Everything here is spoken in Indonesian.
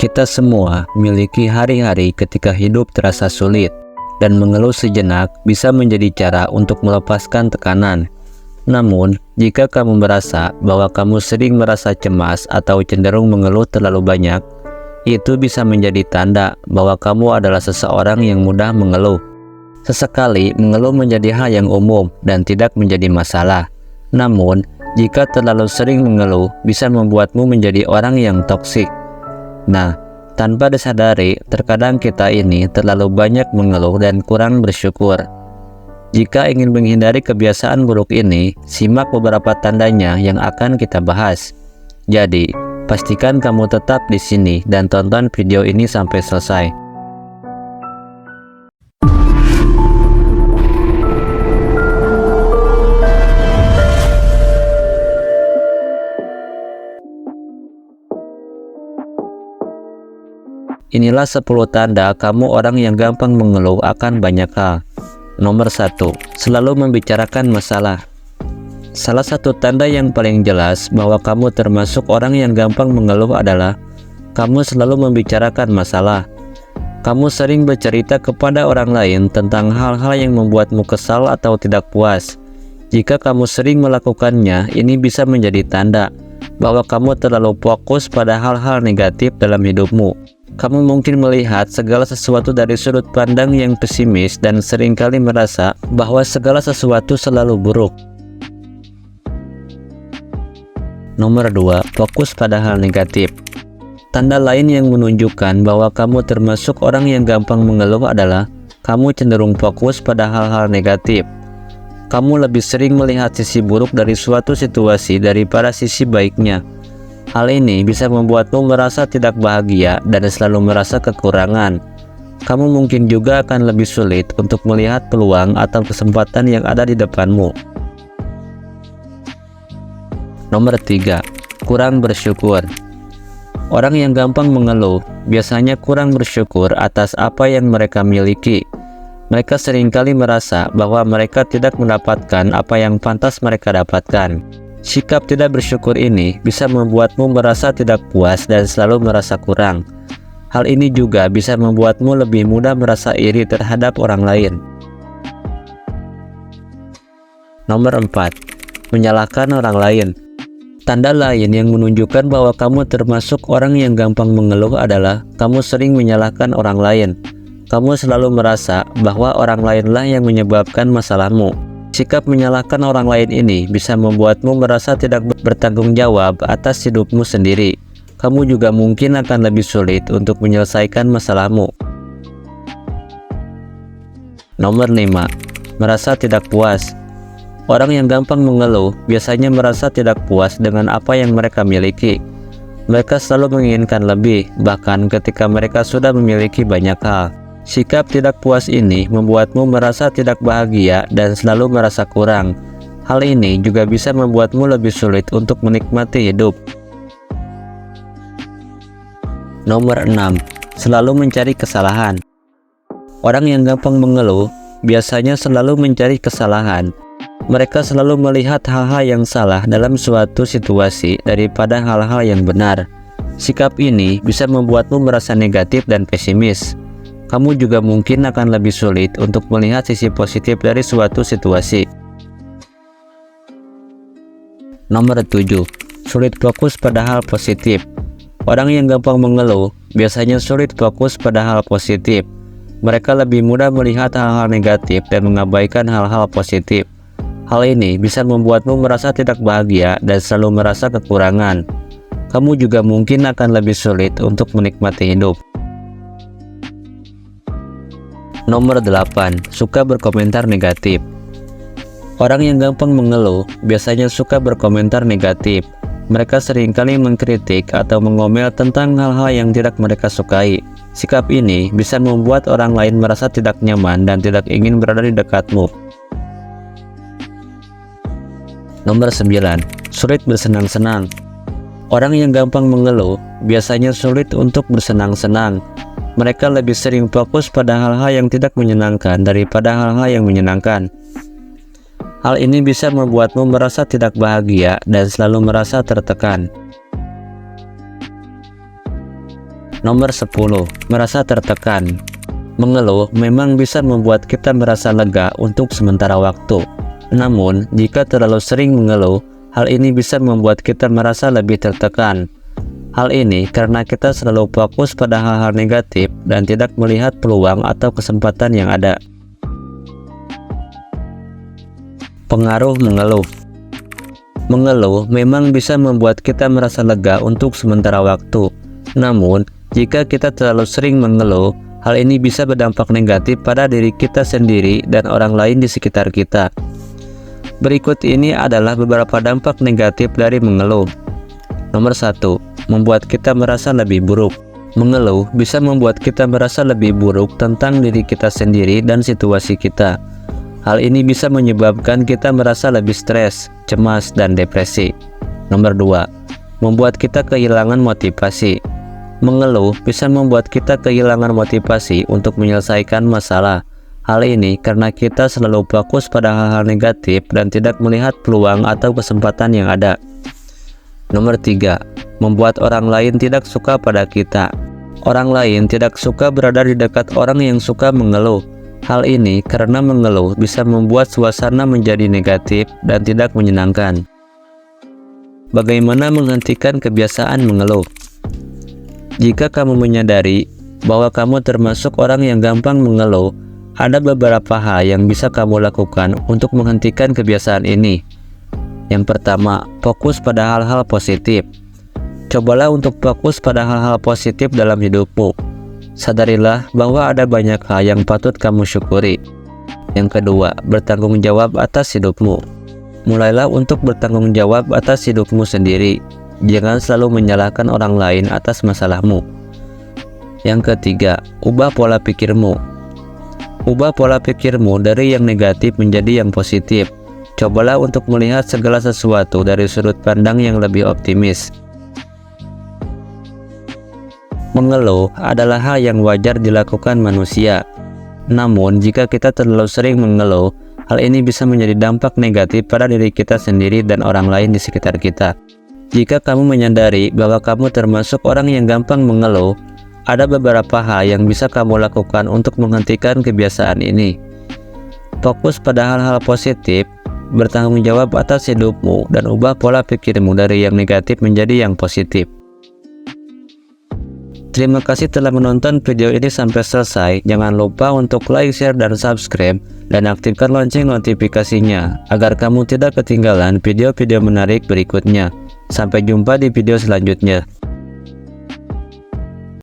Kita semua memiliki hari-hari ketika hidup terasa sulit, dan mengeluh sejenak bisa menjadi cara untuk melepaskan tekanan. Namun, jika kamu merasa bahwa kamu sering merasa cemas atau cenderung mengeluh terlalu banyak, itu bisa menjadi tanda bahwa kamu adalah seseorang yang mudah mengeluh. Sesekali mengeluh menjadi hal yang umum dan tidak menjadi masalah. Namun, jika terlalu sering mengeluh bisa membuatmu menjadi orang yang toksik. Nah, tanpa disadari, terkadang kita ini terlalu banyak mengeluh dan kurang bersyukur. Jika ingin menghindari kebiasaan buruk ini, simak beberapa tandanya yang akan kita bahas. Jadi, pastikan kamu tetap di sini dan tonton video ini sampai selesai. Inilah 10 tanda kamu orang yang gampang mengeluh akan banyak hal. Nomor 1. Selalu membicarakan masalah. Salah satu tanda yang paling jelas bahwa kamu termasuk orang yang gampang mengeluh adalah kamu selalu membicarakan masalah. Kamu sering bercerita kepada orang lain tentang hal-hal yang membuatmu kesal atau tidak puas. Jika kamu sering melakukannya, ini bisa menjadi tanda bahwa kamu terlalu fokus pada hal-hal negatif dalam hidupmu. Kamu mungkin melihat segala sesuatu dari sudut pandang yang pesimis dan seringkali merasa bahwa segala sesuatu selalu buruk. Nomor 2. Fokus pada hal negatif. Tanda lain yang menunjukkan bahwa kamu termasuk orang yang gampang mengeluh adalah kamu cenderung fokus pada hal-hal negatif. Kamu lebih sering melihat sisi buruk dari suatu situasi daripada sisi baiknya. Hal ini bisa membuatmu merasa tidak bahagia dan selalu merasa kekurangan. Kamu mungkin juga akan lebih sulit untuk melihat peluang atau kesempatan yang ada di depanmu. Nomor 3. Kurang bersyukur. Orang yang gampang mengeluh biasanya kurang bersyukur atas apa yang mereka miliki. Mereka seringkali merasa bahwa mereka tidak mendapatkan apa yang pantas mereka dapatkan. Sikap tidak bersyukur ini bisa membuatmu merasa tidak puas dan selalu merasa kurang. Hal ini juga bisa membuatmu lebih mudah merasa iri terhadap orang lain. Nomor 4. Menyalahkan orang lain. Tanda lain yang menunjukkan bahwa kamu termasuk orang yang gampang mengeluh adalah kamu sering menyalahkan orang lain. Kamu selalu merasa bahwa orang lainlah yang menyebabkan masalahmu. Sikap menyalahkan orang lain ini bisa membuatmu merasa tidak bertanggung jawab atas hidupmu sendiri. Kamu juga mungkin akan lebih sulit untuk menyelesaikan masalahmu. Nomor 5. Merasa tidak puas. Orang yang gampang mengeluh biasanya merasa tidak puas dengan apa yang mereka miliki. Mereka selalu menginginkan lebih, bahkan ketika mereka sudah memiliki banyak hal. Sikap tidak puas ini membuatmu merasa tidak bahagia dan selalu merasa kurang. Hal ini juga bisa membuatmu lebih sulit untuk menikmati hidup. Nomor 6. Selalu mencari kesalahan. Orang yang gampang mengeluh biasanya selalu mencari kesalahan. Mereka selalu melihat hal-hal yang salah dalam suatu situasi daripada hal-hal yang benar. Sikap ini bisa membuatmu merasa negatif dan pesimis. Kamu juga mungkin akan lebih sulit untuk melihat sisi positif dari suatu situasi. Nomor 7. Sulit fokus pada hal positif. Orang yang gampang mengeluh biasanya sulit fokus pada hal positif. Mereka lebih mudah melihat hal-hal negatif dan mengabaikan hal-hal positif. Hal ini bisa membuatmu merasa tidak bahagia dan selalu merasa kekurangan. Kamu juga mungkin akan lebih sulit untuk menikmati hidup. Nomor 8. Suka berkomentar negatif. Orang yang gampang mengeluh biasanya suka berkomentar negatif. Mereka seringkali mengkritik atau mengomel tentang hal-hal yang tidak mereka sukai. Sikap ini bisa membuat orang lain merasa tidak nyaman dan tidak ingin berada di dekatmu. Nomor 9. Sulit bersenang-senang. Orang yang gampang mengeluh biasanya sulit untuk bersenang-senang. Mereka lebih sering fokus pada hal-hal yang tidak menyenangkan daripada hal-hal yang menyenangkan. Hal ini bisa membuatmu merasa tidak bahagia dan selalu merasa tertekan. Nomor 10. Merasa tertekan. Mengeluh memang bisa membuat kita merasa lega untuk sementara waktu. Namun, jika terlalu sering mengeluh, hal ini bisa membuat kita merasa lebih tertekan. Hal ini karena kita selalu fokus pada hal-hal negatif dan tidak melihat peluang atau kesempatan yang ada. Pengaruh mengeluh. Mengeluh memang bisa membuat kita merasa lega untuk sementara waktu. Namun, jika kita terlalu sering mengeluh, hal ini bisa berdampak negatif pada diri kita sendiri dan orang lain di sekitar kita. Berikut ini adalah beberapa dampak negatif dari mengeluh. Nomor 1. Membuat kita merasa lebih buruk. Mengeluh bisa membuat kita merasa lebih buruk tentang diri kita sendiri dan situasi kita. Hal ini bisa menyebabkan kita merasa lebih stres, cemas, dan depresi. Nomor 2. Membuat kita kehilangan motivasi. Mengeluh bisa membuat kita kehilangan motivasi untuk menyelesaikan masalah. Hal ini karena kita selalu fokus pada hal-hal negatif dan tidak melihat peluang atau kesempatan yang ada. Nomor 3. Membuat orang lain tidak suka pada kita. Orang lain tidak suka berada di dekat orang yang suka mengeluh. Hal ini karena mengeluh bisa membuat suasana menjadi negatif dan tidak menyenangkan. Bagaimana menghentikan kebiasaan mengeluh? Jika kamu menyadari bahwa kamu termasuk orang yang gampang mengeluh, ada beberapa hal yang bisa kamu lakukan untuk menghentikan kebiasaan ini. Yang pertama, fokus pada hal-hal positif. Cobalah untuk fokus pada hal-hal positif dalam hidupmu. Sadarilah bahwa ada banyak hal yang patut kamu syukuri. Yang kedua, bertanggung jawab atas hidupmu. Mulailah untuk bertanggung jawab atas hidupmu sendiri. Jangan selalu menyalahkan orang lain atas masalahmu. Yang ketiga, ubah pola pikirmu. Ubah pola pikirmu dari yang negatif menjadi yang positif. Cobalah untuk melihat segala sesuatu dari sudut pandang yang lebih optimis. Mengeluh adalah hal yang wajar dilakukan manusia. Namun, jika kita terlalu sering mengeluh, hal ini bisa menjadi dampak negatif pada diri kita sendiri dan orang lain di sekitar kita. Jika kamu menyadari bahwa kamu termasuk orang yang gampang mengeluh, ada beberapa hal yang bisa kamu lakukan untuk menghentikan kebiasaan ini. Fokus pada hal-hal positif, bertanggung jawab atas hidupmu, dan ubah pola pikirmu dari yang negatif menjadi yang positif. Terima kasih telah menonton video ini sampai selesai. Jangan lupa untuk like, share, dan subscribe, dan aktifkan lonceng notifikasinya agar kamu tidak ketinggalan video-video menarik berikutnya. Sampai jumpa di video selanjutnya.